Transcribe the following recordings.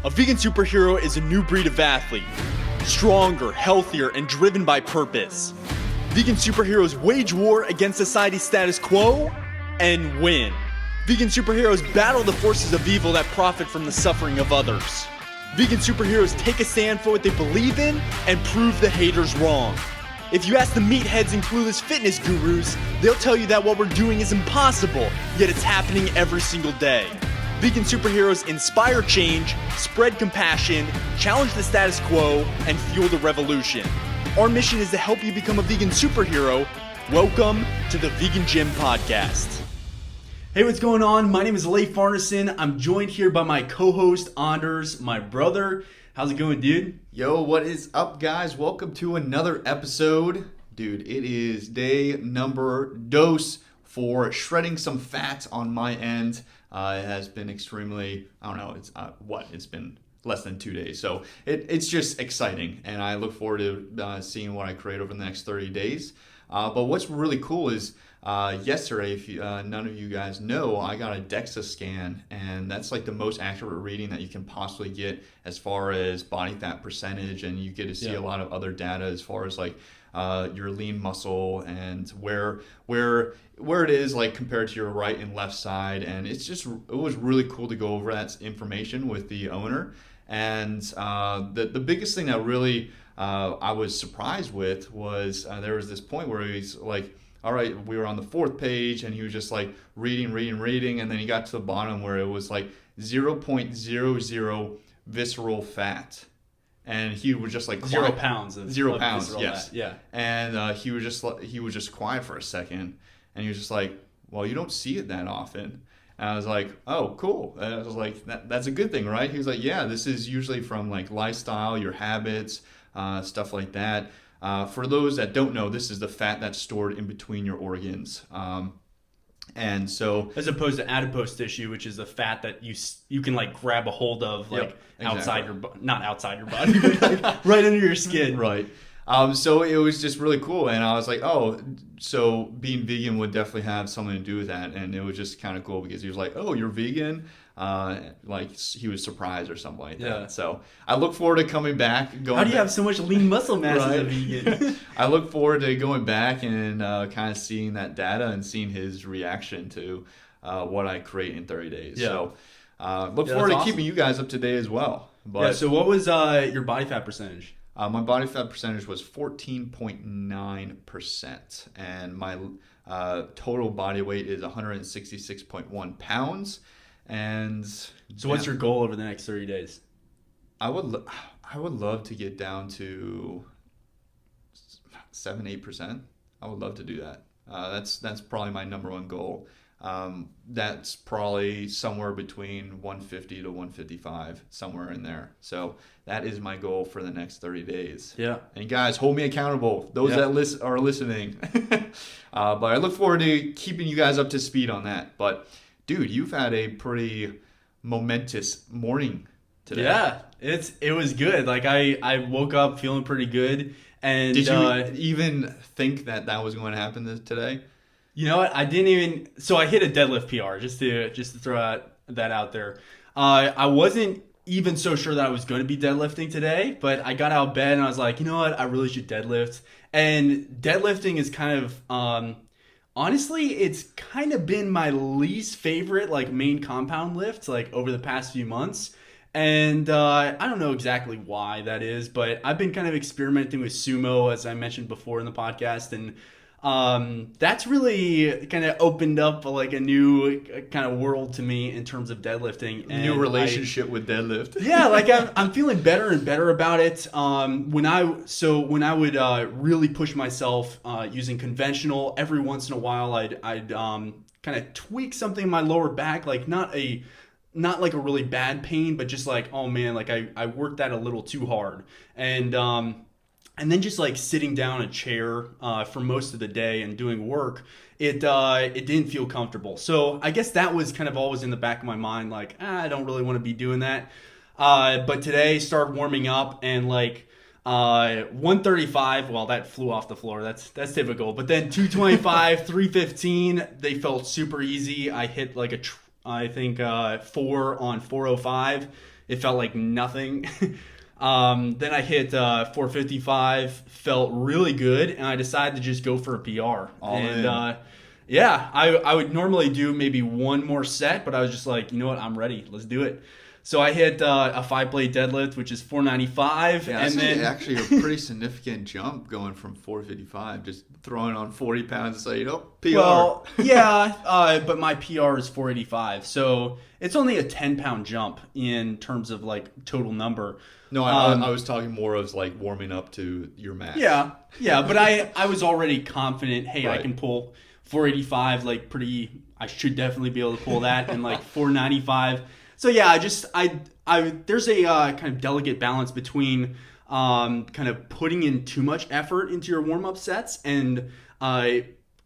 A vegan superhero is a new breed of athlete. Stronger, healthier, and driven by purpose. Vegan superheroes wage war against society's status quo and win. Vegan superheroes battle the forces of evil that profit from the suffering of others. Vegan superheroes take a stand for what they believe in and prove the haters wrong. If you ask the meatheads and clueless fitness gurus, they'll tell you that what we're doing is impossible, yet it's happening every single day. Vegan superheroes inspire change, spread compassion, challenge the status quo, and fuel the revolution. Our mission is to help you become a vegan superhero. Welcome to the Vegan Gym Podcast. Hey, what's going on? My name is Leif. I'm joined here by my co-host, Anders, my brother. How's it going, dude? Yo, what is up, guys? Welcome to another episode. Dude, it is day number dos for shredding some fat on my end. It has been extremely, it's been less than 2 days. So it's just exciting, and I look forward to seeing what I create over the next 30 days. But what's really cool is yesterday, if none of you guys know, I got a Dexa Scan, and that's like the most accurate reading that you can possibly get as far as body fat percentage, and you get to see a lot of other data as far as like your lean muscle and where it is like compared to your right and left side. And it was really cool to go over that information with the owner. And the biggest thing that really I was surprised with was there was this point where he's like, all right, we were on the fourth page, and he was just like reading, and then he got to the bottom where it was like 0.00 visceral fat. And he was just like 0 pounds. Of 0 pounds, yes. Fat. Yeah. And he was just quiet for a second, and he was just like, "Well, you don't see it that often." And I was like, "Oh, cool." And I was like, "That's a good thing, right?" He was like, "Yeah, this is usually from like lifestyle, your habits, stuff like that." For those that don't know, this is the fat that's stored in between your organs. And so, as opposed to adipose tissue, which is the fat that you can like grab a hold of, like outside not outside your body, but like right under your skin. Right. So it was just really cool, and I was like, oh, so being vegan would definitely have something to do with that. And it was just kind of cool because he was like, oh, you're vegan? Like he was surprised or something like that. So I look forward to coming back. How do you have so much lean muscle mass as a vegan? I look forward to going back and kind of seeing that data and seeing his reaction to what I create in 30 days. Yeah. So look forward to keeping you guys up to date as well. But, so what was your body fat percentage? My body fat percentage was 14.9%, and my total body weight is 166.1 pounds. And so, what's your goal over the next 30 days? I would love to get down to 7-8%. I would love to do that. That's probably my number one goal. That's probably somewhere between 150 to 155, somewhere in there. So that is my goal for the next 30 days. Yeah. And guys, hold me accountable. Those that are listening. But I look forward to keeping you guys up to speed on that. But dude, you've had a pretty momentous morning today. Yeah, it was good. Like I woke up feeling pretty good. And did you even think that was going to happen today? You know what? I didn't even. So I hit a deadlift PR just to throw that out there. I wasn't even so sure that I was going to be deadlifting today, but I got out of bed and I was like, you know what? I really should deadlift. And deadlifting is kind of, honestly, it's kind of been my least favorite like main compound lift like over the past few months. And I don't know exactly why that is, but I've been kind of experimenting with sumo, as I mentioned before in the podcast, and that's really kind of opened up like a new kind of world to me in terms of deadlifting. And new relationship with deadlift. Yeah, like I'm feeling better and better about it. When I would really push myself using conventional, every once in a while I'd kind of tweak something in my lower back, like not like a really bad pain, but just like, oh man, like I worked that a little too hard. And then just like sitting down in a chair for most of the day and doing work, it didn't feel comfortable. So I guess that was kind of always in the back of my mind, like, I don't really want to be doing that. But today started warming up and like 135, well, that flew off the floor. That's typical. But then 225, 315, they felt super easy. I hit like I think 4 on 405. It felt like nothing. Then I hit 455, felt really good, and I decided to just go for a PR. Yeah, I would normally do maybe one more set, but I was just like, you know what, I'm ready. Let's do it. So I hit a 5-plate deadlift, which is 495. Yeah, and then actually a pretty significant jump going from 455, just throwing on 40 pounds and saying, oh, PR. Well, yeah, but my PR is 485. So it's only a 10-pound jump in terms of like total number. No, I was talking more of like warming up to your max. Yeah, but I was already confident, hey, right. I can pull 485 like pretty, I should definitely be able to pull that, and like 495. So yeah, there's a kind of delicate balance between kind of putting in too much effort into your warm-up sets and kind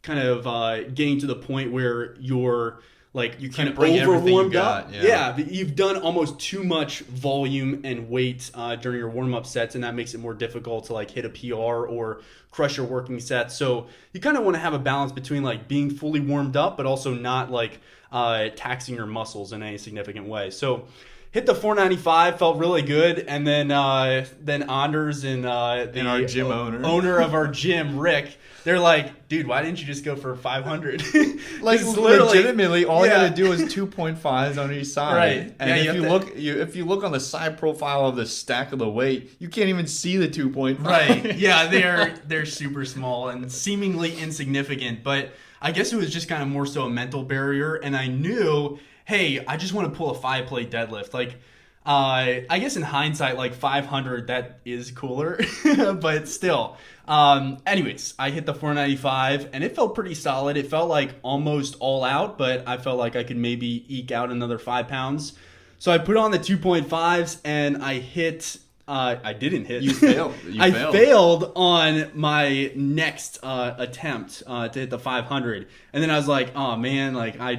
of getting to the point where you're like you kind of over-warmed up. Yeah, but you've done almost too much volume and weight during your warm-up sets, and that makes it more difficult to like hit a PR or crush your working set. So you kind of want to have a balance between like being fully warmed up, but also not like taxing your muscles in any significant way. So hit the 495, felt really good, and then Anders and our gym owner of our gym, Rick, they're like, dude, why didn't you just go for 500? Like legitimately, all you got to do is 2.5s on each side. Right. And if you look on the side profile of the stack of the weight, you can't even see the 2.5. Right. Yeah, they're super small and seemingly insignificant, but I guess it was just kind of more so a mental barrier, and I knew, hey, I just want to pull a 5-plate deadlift. Like, I guess in hindsight, like 500, that is cooler, but still. Anyways, I hit the 495, and it felt pretty solid. It felt like almost all out, but I felt like I could maybe eke out another 5 pounds. So I put on the 2.5s, and I hit... I didn't hit. You failed. I failed on my next attempt to hit the 500. And then I was like, oh man, like I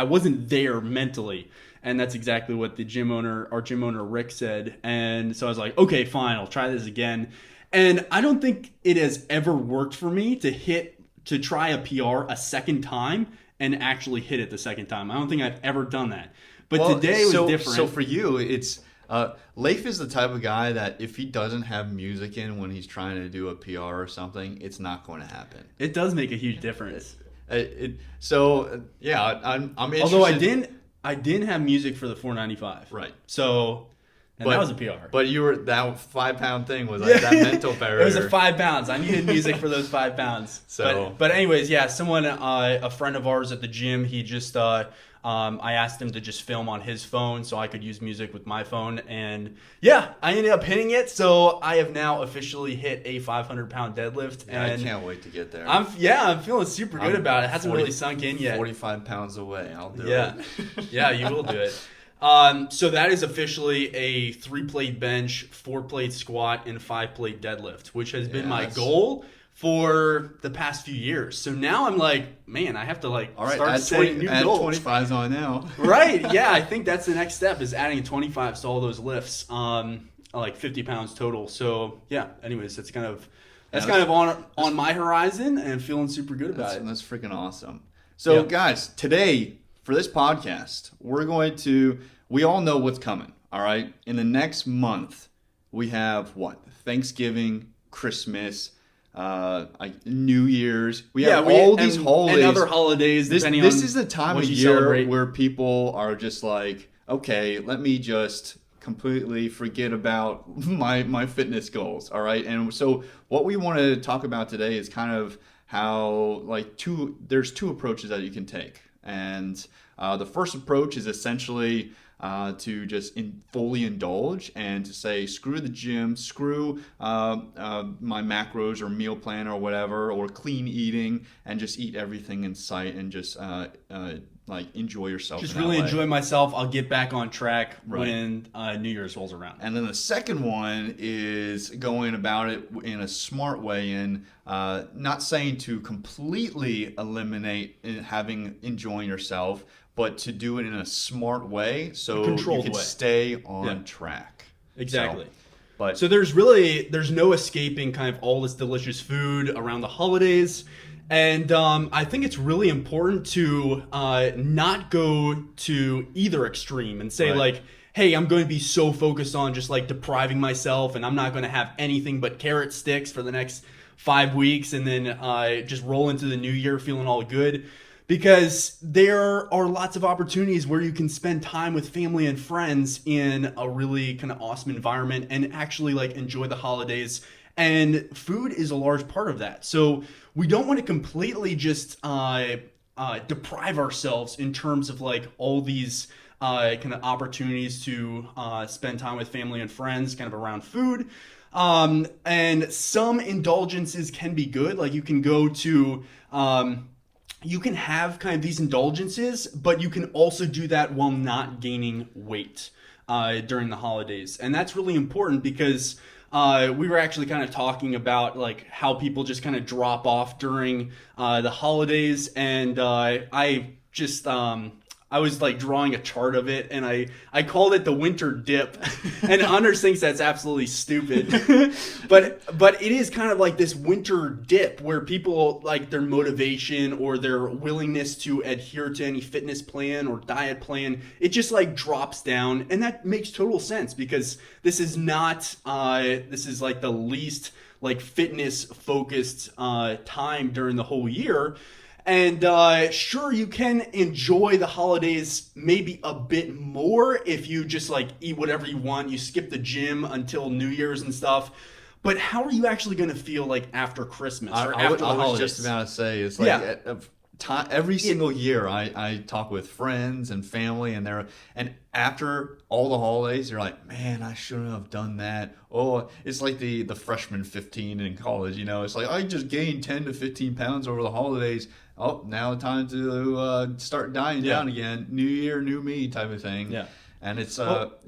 wasn't there mentally. And that's exactly what our gym owner Rick said. And so I was like, okay, fine, I'll try this again. And I don't think it has ever worked for me to try a PR a second time and actually hit it the second time. I don't think I've ever done that. But today was different. So for you, it's... Leif is the type of guy that if he doesn't have music in when he's trying to do a PR or something, it's not going to happen. It does make a huge difference. I'm interested. Although I didn't have music for the 495. Right. So, that was a PR. But that 5-pound thing was like that mental barrier. It was a 5 pounds. I needed music for those 5 pounds. But anyways, yeah, someone, a friend of ours at the gym, he just, I asked him to just film on his phone so I could use music with my phone. And yeah, I ended up hitting it. So I have now officially hit a 500-pound deadlift. Yeah, and I can't wait to get there. I'm feeling super good about it. It hasn't really sunk in yet. 45 pounds away. I'll do it. Yeah, you will do it. So that is officially a 3-plate bench, 4-plate squat, and 5-plate deadlift, which has been my goal for the past few years. So now I'm like, man, I have to start setting new goals. Add 25s on now. Right, yeah, I think that's the next step is adding 25s to all those lifts, like 50 pounds total. So yeah, anyways, that's kind of on my horizon and feeling super good about it. That's freaking awesome. So guys, today for this podcast, we all know what's coming, all right? In the next month, we have Thanksgiving, Christmas, New Year's. We have all these holidays and other holidays. This is the time of year where people are just like, okay, let me just completely forget about my fitness goals. All right, and so what we want to talk about today is kind of how there's 2 approaches that you can take, and the first approach is essentially to just fully indulge and to say, screw the gym, screw my macros or meal plan or whatever, or clean eating, and just eat everything in sight and just enjoy yourself. Just really enjoy myself. I'll get back on track when New Year's rolls around. And then the second one is going about it in a smart way, and not saying to completely eliminate enjoying yourself, but to do it in a smart way so you can stay on track. Exactly. But So there's no escaping kind of all this delicious food around the holidays. And I think it's really important to not go to either extreme and say like, hey, I'm going to be so focused on just like depriving myself and I'm not going to have anything but carrot sticks for the next 5 weeks and then just roll into the new year feeling all good. Because there are lots of opportunities where you can spend time with family and friends in a really kind of awesome environment and actually like enjoy the holidays. And food is a large part of that. So we don't want to completely just deprive ourselves in terms of like all these kind of opportunities to spend time with family and friends kind of around food. And some indulgences can be good. Like you can go to... you can have kind of these indulgences, but you can also do that while not gaining weight during the holidays. And that's really important because we were actually kind of talking about like how people just kind of drop off during the holidays. And I was like drawing a chart of it and I called it the winter dip. And Anders thinks that's absolutely stupid. but it is kind of like this winter dip where people like their motivation or their willingness to adhere to any fitness plan or diet plan, it just like drops down. And that makes total sense because this is not this is like the least like fitness focused time during the whole year. And sure, you can enjoy the holidays maybe a bit more if you just like eat whatever you want. You skip the gym until New Year's and stuff. But how are you actually going to feel like after Christmas or after the holidays? I was just about to say, it's like every single year I talk with friends and family and after all the holidays, you're like, man, I shouldn't have done that. Oh, it's like the freshman 15 in college, you know, it's like I just gained 10 to 15 pounds over the holidays. Oh, now time to start dying down again. New year, new me type of thing. Yeah. And it's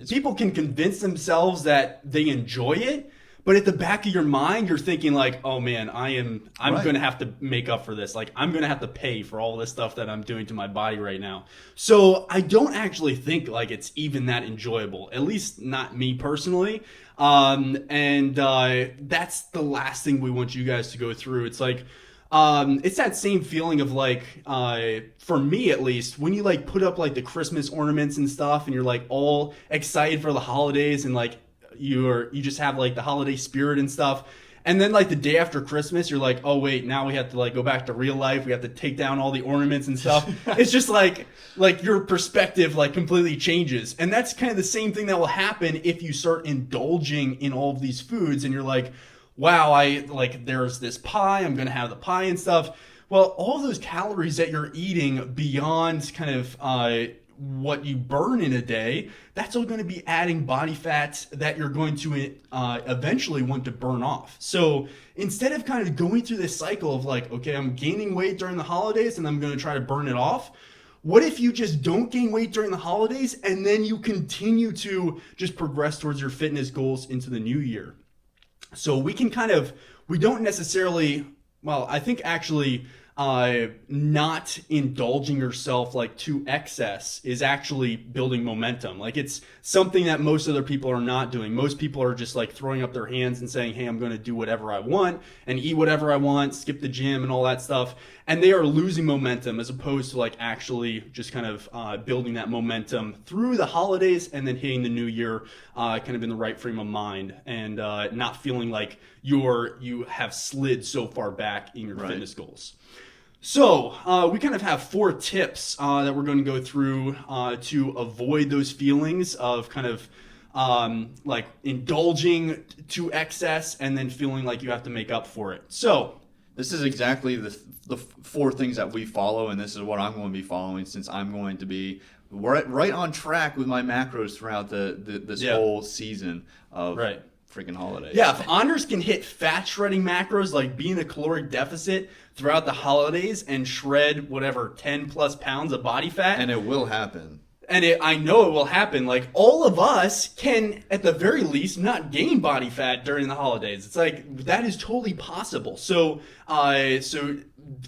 people can convince themselves that they enjoy it, but at the back of your mind, you're thinking like, oh man, I'm going to have to make up for this. Like I'm going to have to pay for all this stuff that I'm doing to my body right now. So I don't actually think like it's even that enjoyable, at least not me personally. And that's the last thing we want you guys to go through. It's like, it's that same feeling of like, for me at least, when you like put up like the Christmas ornaments and stuff and you're like all excited for the holidays and like you just have like the holiday spirit and stuff. And then like the day after Christmas, you're like, oh wait, now we have to like go back to real life. We have to take down all the ornaments and stuff. It's just like your perspective like completely changes. And that's kind of the same thing that will happen if you start indulging in all of these foods and you're like, wow, there's this pie, I'm going to have the pie and stuff. Well, all those calories that you're eating beyond kind of what you burn in a day, that's all going to be adding body fat that you're going to eventually want to burn off. So instead of kind of going through this cycle of like, okay, I'm gaining weight during the holidays and I'm going to try to burn it off, what if you just don't gain weight during the holidays and then you continue to just progress towards your fitness goals into the new year? So we don't necessarily, well, I think actually not indulging yourself like to excess is actually building momentum. Like it's something that most other people are not doing. Most people are just like throwing up their hands and saying, hey, I'm going to do whatever I want and eat whatever I want, skip the gym and all that stuff. And they are losing momentum as opposed to like actually just kind of building that momentum through the holidays and then hitting the new year kind of in the right frame of mind and not feeling like you have slid so far back in your fitness goals. So we kind of have 4 tips that we're going to go through to avoid those feelings of kind of like indulging to excess and then feeling like you have to make up for it. So this is exactly the 4 things that we follow, and this is what I'm going to be following since I'm going to be right on track with my macros throughout this whole season of freaking holidays. Yeah, if Anders can hit fat shredding macros, like be in a caloric deficit throughout the holidays and shred whatever 10 plus pounds of body fat. And it will happen. And I know it will happen. Like all of us can, at the very least, not gain body fat during the holidays. It's like that is totally possible. So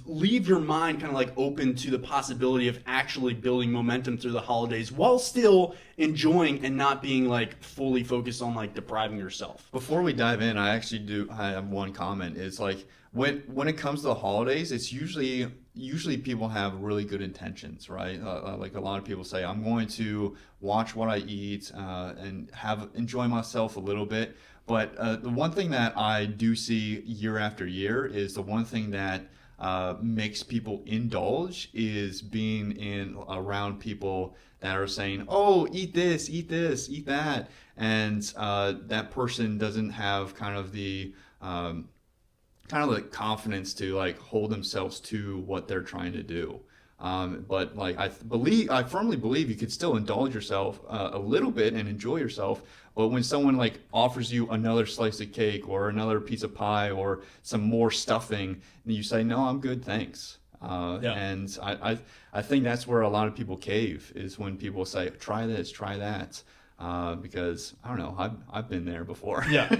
leave your mind kind of like open to the possibility of actually building momentum through the holidays while still enjoying and not being like fully focused on like depriving yourself. Before we dive in, I have one comment. It's like when it comes to the holidays, it's usually people have really good intentions, right? Like a lot of people say, I'm going to watch what I eat and enjoy myself a little bit. But the one thing that I do see year after year is the one thing that makes people indulge is being around people that are saying, oh, eat this, eat that. And that person doesn't have kind of the confidence to like hold themselves to what they're trying to do. But like I firmly believe you could still indulge yourself a little bit and enjoy yourself. But when someone like offers you another slice of cake or another piece of pie or some more stuffing, and you say, no, I'm good, thanks. And I think that's where a lot of people cave, is when people say, try this, try that. Because I don't know, I've been there before. Yeah.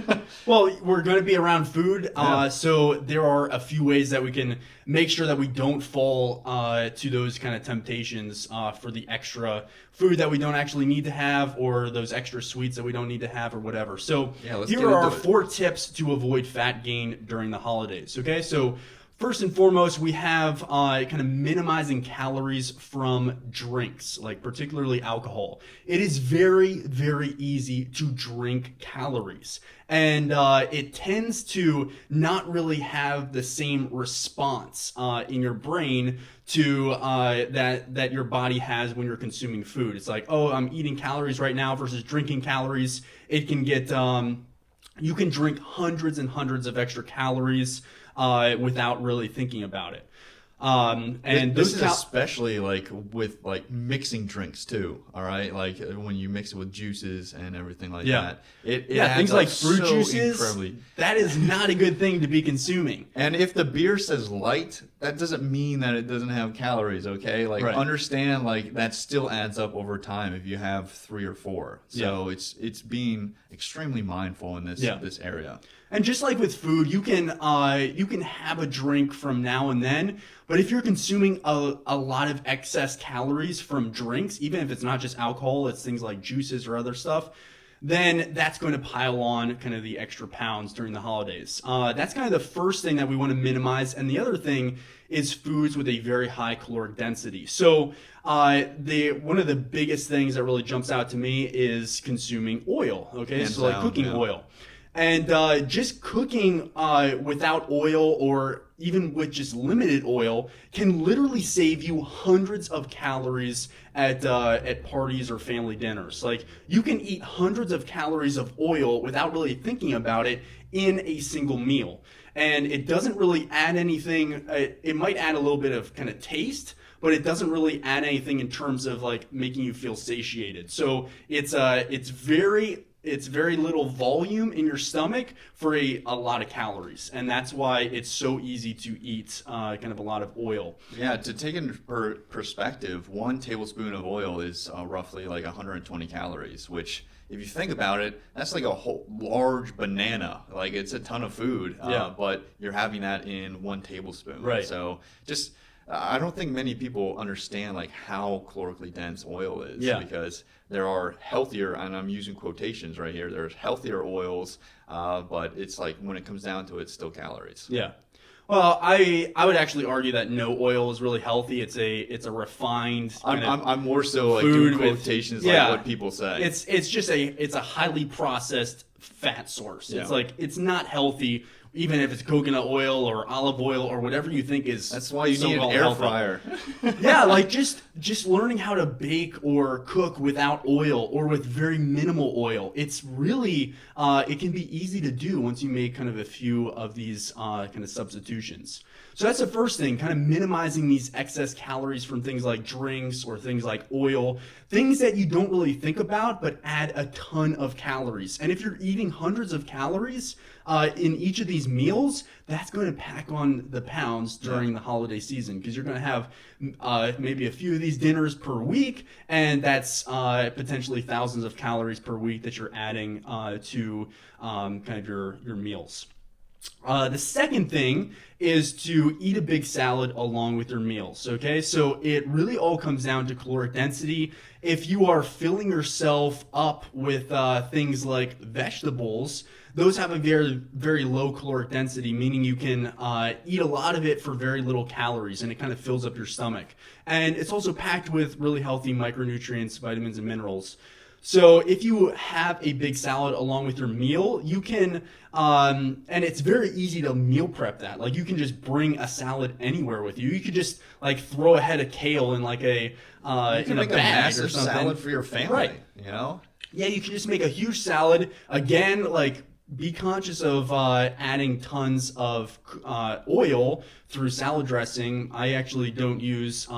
Well, we're going to be around food, so there are a few ways that we can make sure that we don't fall to those kind of temptations for the extra food that we don't actually need to have, or those extra sweets that we don't need to have, or whatever. So here are our 4 tips to avoid fat gain during the holidays. Okay, so first and foremost, we have kind of minimizing calories from drinks, like particularly alcohol. It is very, very easy to drink calories, and it tends to not really have the same response in your brain to that your body has when you're consuming food. It's like, oh, I'm eating calories right now versus drinking calories. It can get you can drink hundreds and hundreds of extra calories without really thinking about it. And this is especially like with like mixing drinks too. All right, like when you mix it with juices and everything like that. It things like fruit juices. That is not a good thing to be consuming. And if the beer says light, that doesn't mean that it doesn't have calories. Okay, like understand, like that still adds up over time if you have 3 or 4. So it's being extremely mindful in this area. And just like with food, you can have a drink from now and then, but if you're consuming a lot of excess calories from drinks, even if it's not just alcohol, it's things like juices or other stuff, then that's going to pile on kind of the extra pounds during the holidays. That's kind of the first thing that we want to minimize. And the other thing is foods with a very high caloric density. So one of the biggest things that really jumps out to me is consuming oil. Okay, so like cooking oil. And just cooking without oil, or even with just limited oil, can literally save you hundreds of calories at parties or family dinners. Like, you can eat hundreds of calories of oil without really thinking about it in a single meal. And it doesn't really add anything. It might add a little bit of kind of taste, but it doesn't really add anything in terms of like making you feel satiated. So it's very little volume in your stomach for a lot of calories. And that's why it's so easy to eat kind of a lot of oil. Yeah, to take into perspective, 1 tablespoon of oil is roughly like 120 calories, which if you think about it, that's like a whole large banana. Like, it's a ton of food, but you're having that in 1 tablespoon. Right. So just... I don't think many people understand like how calorically dense oil is, because there are healthier, and I'm using quotations right here, there's healthier oils, but it's like when it comes down to it, it's still calories. Yeah. Well, I would actually argue that no oil is really healthy. It's a refined I'm more so like doing quotations like what people say. It's a highly processed fat source. It's like, it's not healthy. Even if it's coconut oil or olive oil or whatever you think is. That's why you need an air fryer. Yeah, like just learning how to bake or cook without oil or with very minimal oil. It's really, it can be easy to do once you make kind of a few of these kind of substitutions. So that's the first thing, kind of minimizing these excess calories from things like drinks or things like oil, things that you don't really think about but add a ton of calories. And if you're eating hundreds of calories in each of these meals, that's going to pack on the pounds during the holiday season, because you're going to have maybe a few of these dinners per week, and that's potentially thousands of calories per week that you're adding to kind of your meals. The second thing is to eat a big salad along with your meals, okay? So it really all comes down to caloric density. If you are filling yourself up with things like vegetables, those have a very, very low caloric density, meaning you can eat a lot of it for very little calories, and it kind of fills up your stomach. And it's also packed with really healthy micronutrients, vitamins, and minerals. So if you have a big salad along with your meal, you can, and it's very easy to meal prep that. Like you can just bring a salad anywhere with you. You could just like throw a head of kale in like you can make a massive salad for your family, right? You know? Yeah, you can just make a huge salad. Again, like be conscious of adding tons of oil through salad dressing. I actually don't use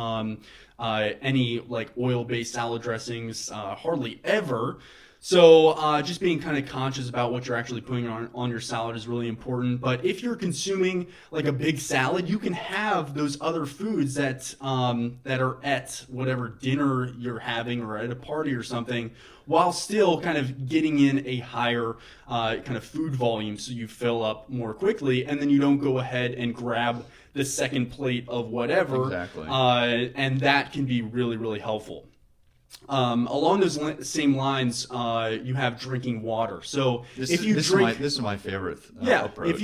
any like oil-based salad dressings hardly ever. So just being kind of conscious about what you're actually putting on your salad is really important. But if you're consuming like a big salad, you can have those other foods that are at whatever dinner you're having or at a party or something, while still kind of getting in a higher kind of food volume so you fill up more quickly, and then you don't go ahead and grab the second plate of whatever. Exactly. And that can be really, really helpful. Along those same lines, you have drinking water. So This if you this drink, is my favorite yeah, approach.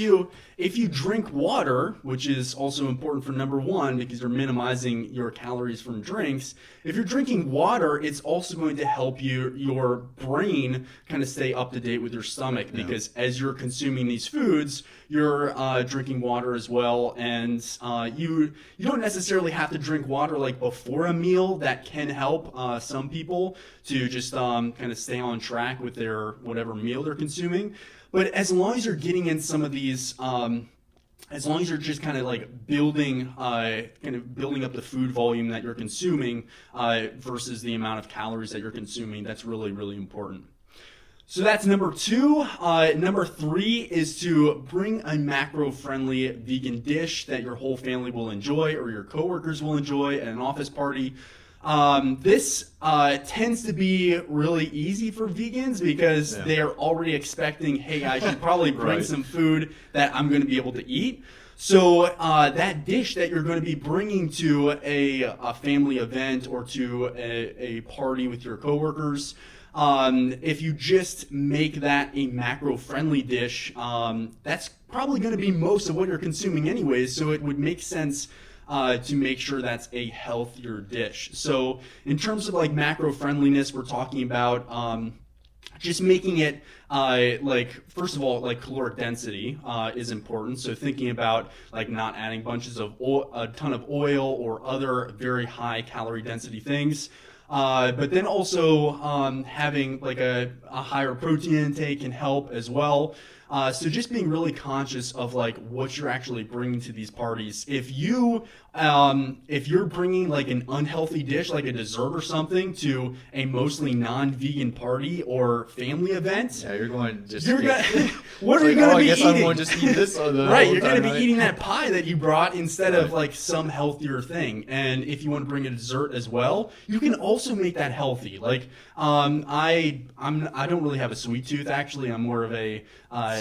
if you drink water, which is also important for number one because you're minimizing your calories from drinks. If you're drinking water, it's also going to help your brain kind of stay up to date with your stomach because as you're consuming these foods, you're drinking water as well, and you don't necessarily have to drink water like before a meal. That can help some people to just kind of stay on track with their whatever meal they're consuming. But as long as you're getting in some of these, as long as you're just kind of like building up the food volume that you're consuming versus the amount of calories that you're consuming, that's really, really important. So that's number two. Number three is to bring a macro-friendly vegan dish that your whole family will enjoy or your coworkers will enjoy at an office party. This tends to be really easy for vegans because they're already expecting, hey, I should probably bring some food that I'm going to be able to eat. So that dish that you're going to be bringing to a family event or to a party with your coworkers, if you just make that a macro-friendly dish, that's probably going to be most of what you're consuming anyways, so it would make sense to make sure that's a healthier dish. So in terms of like macro-friendliness, we're talking about just making it like, first of all, like caloric density is important. So thinking about like not adding a ton of oil or other very high calorie density things. But then also having like a higher protein intake can help as well. So just being really conscious of like what you're actually bringing to these parties. If you're bringing like an unhealthy dish, like a dessert or something, to a mostly non-vegan party or family event, Yeah, you're going to just. what are you going to be eating? I'm going to just eat this. Right, you're going to be eating that pie that you brought instead of like some healthier thing. And if you want to bring a dessert as well, you can also make that healthy. Like I don't really have a sweet tooth actually. I'm more of a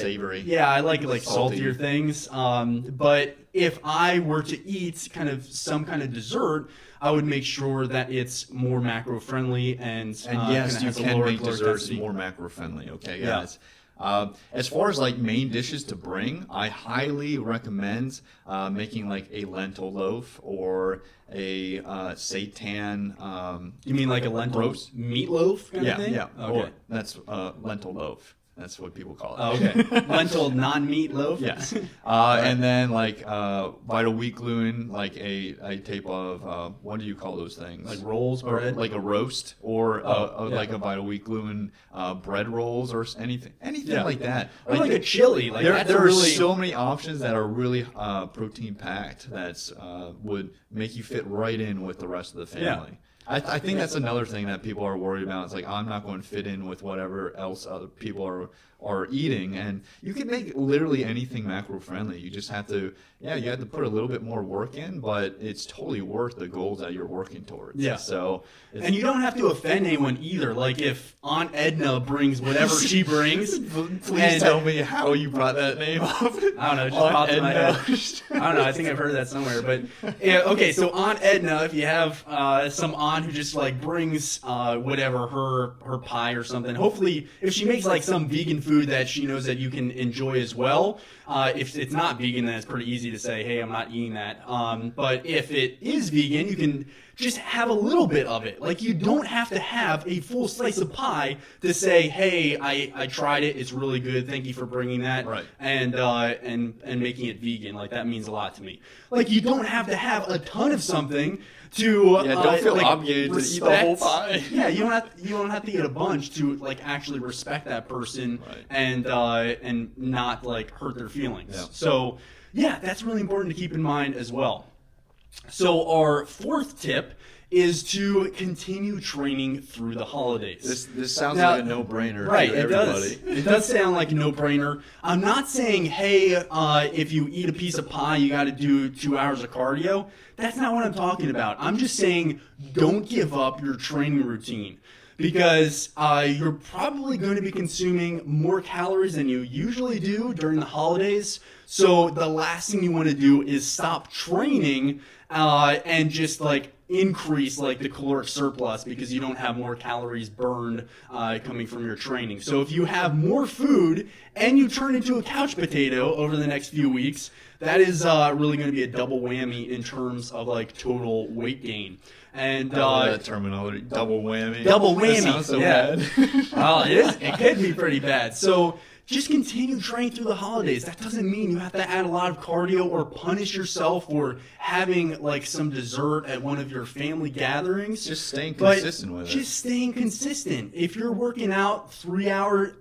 savory. Yeah, I like Salty. saltier things. But if I were to eat kind of some kind of dessert, I would make sure that it's more macro friendly and yes, you has a can lower make caloric desserts density. more macro friendly. Okay, Yeah. guys. As far as like main dishes to bring, I highly recommend making like a lentil loaf or a seitan. You mean like a lentil roast? meatloaf kind of thing? Yeah. Okay. Or that's lentil loaf. That's what people call it. Oh, okay. Lentil non-meat loaf? Yes. And then like Vital Wheat Gluten, like a type of what do you call those things? Like rolls, Or bread? like a roast, or yeah. like a Vital Wheat Gluten bread rolls, or anything like that. Or like a chili. Like there that's are really so many options that are really protein packed. That's would make you fit right in with the rest of the family. I think that's another thing that people are worried about. It's like, I'm not going to fit in with whatever else other people are eating. And you can make literally anything macro friendly. You just have to, you have to put a little bit more work in, but it's totally worth the goals that you're working towards. Yeah. So, and you don't have to offend anyone either. Like if Aunt Edna brings whatever she brings. Please tell me how you brought that name up. I don't know. It just popped in my head. I don't know. I think I've heard that somewhere. But yeah, okay. So Aunt Edna, if you have some aunt who just like brings whatever her pie or something. Hopefully, if she makes like some vegan food that she knows that you can enjoy as well. If it's not vegan, then it's pretty easy to say, hey, I'm not eating that. But if it is vegan, you can just have a little bit of it. Like you don't have to have a full slice of pie to say, hey, I tried it. It's really good. Thank you for bringing that. Right. And making it vegan. Like that means a lot to me. Like you don't have to have a ton of something to don't feel like, obligated respect, to eat the whole pie. Yeah, you don't have to eat a bunch to like actually respect that person Right. and not like hurt their feelings. Yeah. So yeah, that's really important to keep in mind as well. So our fourth tip is to continue training through the holidays. This sounds Now, like a no-brainer right, to it everybody. does. It does sound like a no-brainer. I'm not saying, hey, if you eat a piece of pie, you got to do 2 hours of cardio. That's not what I'm talking about. I'm just saying don't give up your training routine because you're probably going to be consuming more calories than you usually do during the holidays. So the last thing you want to do is stop training and just like increase like the caloric surplus because you don't have more calories burned coming from your training. So if you have more food and you turn into a couch potato over the next few weeks, that is really going to be a double whammy in terms of like total weight gain. And that terminology, double whammy. Double whammy. That sounds so yeah. bad. Well, it could be pretty bad. So just continue training through the holidays. That doesn't mean you have to add a lot of cardio or punish yourself for having like some dessert at one of your family gatherings. Just staying consistent with it. Just staying consistent. If you're working out 3 hours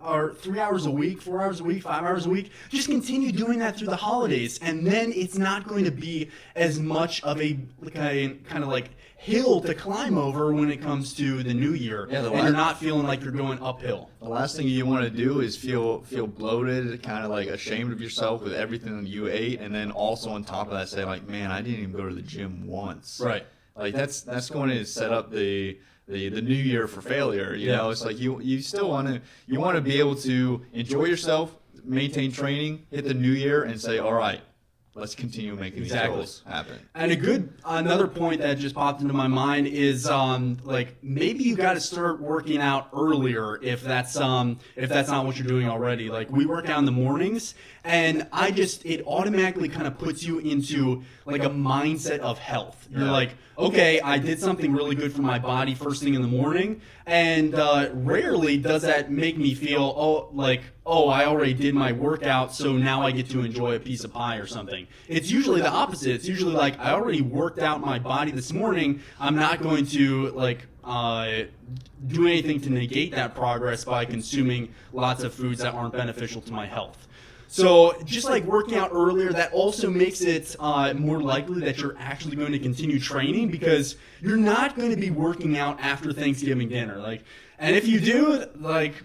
a week, 4 hours a week, 5 hours a week, just continue doing that through the holidays, and then it's not going to be as much of a kind of like hill to climb over when it comes to the new year, and you're not feeling like you're going uphill. The last thing you want to do is feel bloated, kind of like ashamed of yourself with everything that you ate, and then also on top of that say like, man, I didn't even go to the gym once. Right. Like that's going to set up the new year for failure. You know, it's like you still want to be able to enjoy yourself, maintain training, hit the new year, and say, all right, let's continue making these goals happen. And another point that just popped into my mind is like maybe you got to start working out earlier if that's not what you're doing already. Like we work out in the mornings, and it automatically kind of puts you into like a mindset of health. You're like, okay, I did something really good for my body first thing in the morning, and rarely does that make me feel I already did my workout, so now I get to enjoy a piece of pie or something. It's usually the opposite. It's usually like, I already worked out my body this morning. I'm not going to do anything to negate that progress by consuming lots of foods that aren't beneficial to my health. So just like working out earlier, that also makes it more likely that you're actually going to continue training because you're not going to be working out after Thanksgiving dinner. And if you do,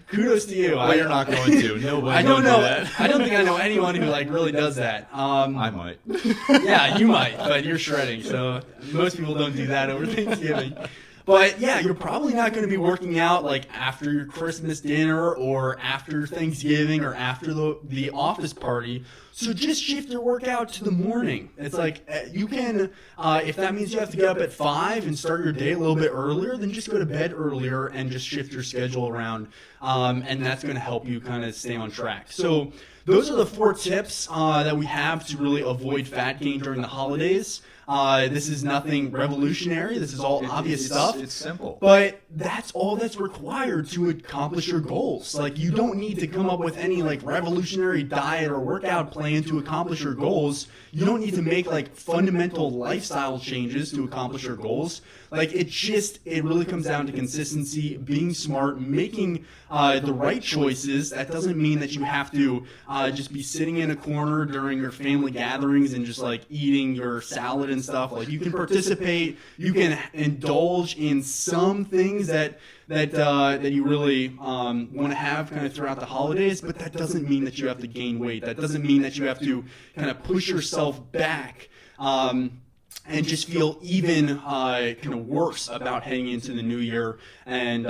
kudos to you. Well, you're not going to. Nobody. I don't know. That. I don't think I know anyone who really does that. I might. Yeah, you might, but you're shredding, so most people don't do that over Thanksgiving. But yeah, you're probably not going to be working out after your Christmas dinner or after Thanksgiving or after the office party. So just shift your workout to the morning. It's like you can, if that means you have to get up at 5 and start your day a little bit earlier, then just go to bed earlier and just shift your schedule around. And that's going to help you kind of stay on track. So those are the 4 tips that we have to really avoid fat gain during the holidays. This is nothing revolutionary. This is all obvious stuff. It's simple. But that's all that's required to accomplish your goals. You don't need to come up with any revolutionary diet or workout plan to accomplish your goals. You don't need to make fundamental lifestyle changes to accomplish your goals. It really comes down to consistency, being smart, making the right choices. That doesn't mean that you have to just be sitting in a corner during your family gatherings and just eating your salad and stuff. Like, you can participate, you can indulge in some things that you really want to have kind of throughout the holidays, but that doesn't mean that you have to gain weight. That doesn't mean that you have to kind of push yourself back and just feel even kind of worse about heading into the new year, and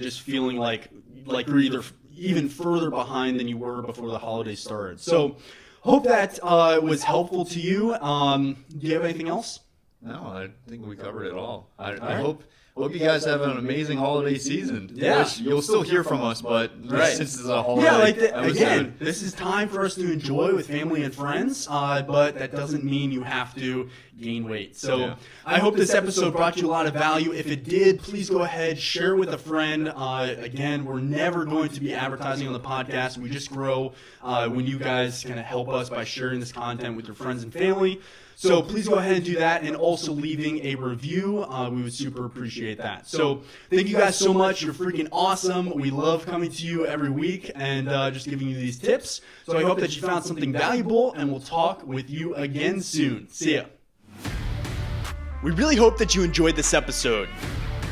just feeling like you're either even further behind than you were before the holidays started. So hope that was helpful to you. Do you have anything else? No, I think we covered it all. I hope you guys have an amazing holiday season. Yeah. You'll still hear from us, but since it's a holiday. Yeah, again, this is time for us to enjoy with family and friends, but that doesn't mean you have to gain weight. So I hope this episode brought you a lot of value. If it did, please go ahead, share with a friend. Again, we're never going to be advertising on the podcast. We just grow when you guys kind of help us by sharing this content with your friends and family. So please go ahead and do that, and also leaving a review. We would super appreciate that. So thank you guys so much. You're freaking awesome. We love coming to you every week and just giving you these tips. So I hope that you found something valuable, and we'll talk with you again soon. See ya. We really hope that you enjoyed this episode.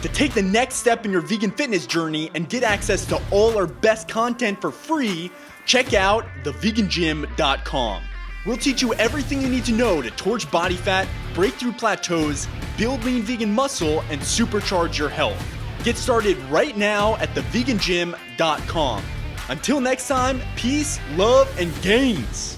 To take the next step in your vegan fitness journey and get access to all our best content for free, check out thevegangym.com. We'll teach you everything you need to know to torch body fat, break through plateaus, build lean vegan muscle, and supercharge your health. Get started right now at thevegangym.com. Until next time, peace, love, and gains.